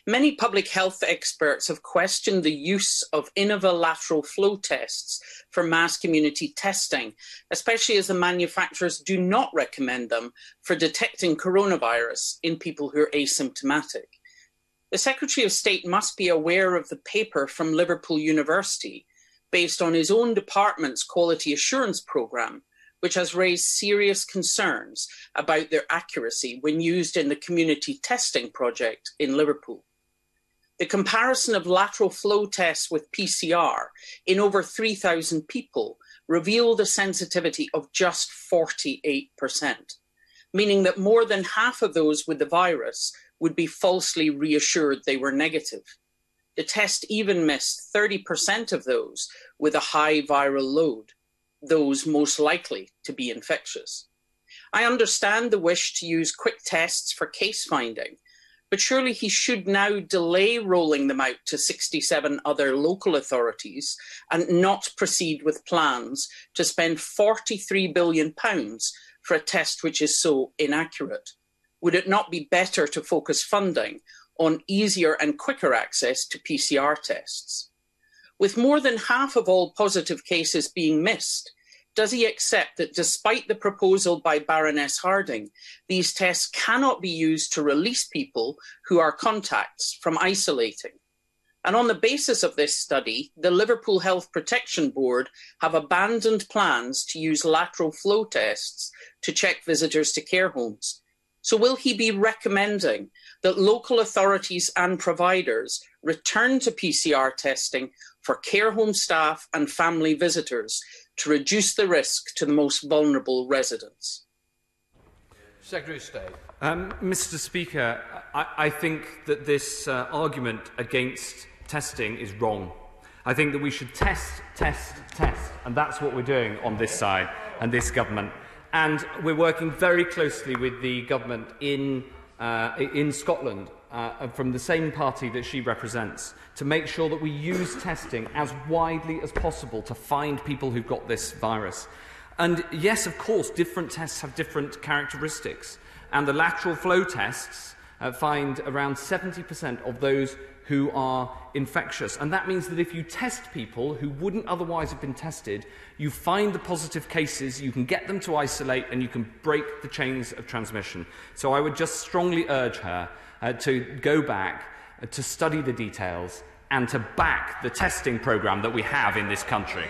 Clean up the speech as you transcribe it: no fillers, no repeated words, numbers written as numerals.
Many public health experts have questioned the use of lateral flow tests for mass community testing, especially as the manufacturers do not recommend them for detecting coronavirus in people who are asymptomatic. The Secretary of State must be aware of the paper from Liverpool University, based on his own department's quality assurance programme, which has raised serious concerns about their accuracy when used in the community testing project in Liverpool. The comparison of lateral flow tests with PCR in over 3,000 people revealed a sensitivity of just 48%, meaning that more than half of those with the virus would be falsely reassured they were negative. The test even missed 30% of those with a high viral load, those most likely to be infectious. I understand the wish to use quick tests for case finding, but surely he should now delay rolling them out to 67 other local authorities and not proceed with plans to spend £43 billion for a test which is so inaccurate. Would it not be better to focus funding on easier and quicker access to PCR tests? With more than half of all positive cases being missed, does he accept that despite the proposal by Baroness Harding, these tests cannot be used to release people who are contacts from isolating? And on the basis of this study, the Liverpool Health Protection Board have abandoned plans to use lateral flow tests to check visitors to care homes. So will he be recommending that local authorities and providers return to PCR testing for care home staff and family visitors to reduce the risk to the most vulnerable residents? Secretary of State. Mr. Speaker, I think that this argument against testing is wrong. I think that we should test, and that's what we're doing on this side and this government. And we're working very closely with the government in Scotland, from the same party that she represents, to make sure that we use testing as widely as possible to find people who've got this virus. And yes, of course, different tests have different characteristics. And the lateral flow tests find around 70% of those who are infectious. And that means that if you test people who wouldn't otherwise have been tested, you find the positive cases, you can get them to isolate, and you can break the chains of transmission. So I would just strongly urge her to go back, to study the details, and to back the testing programme that we have in this country.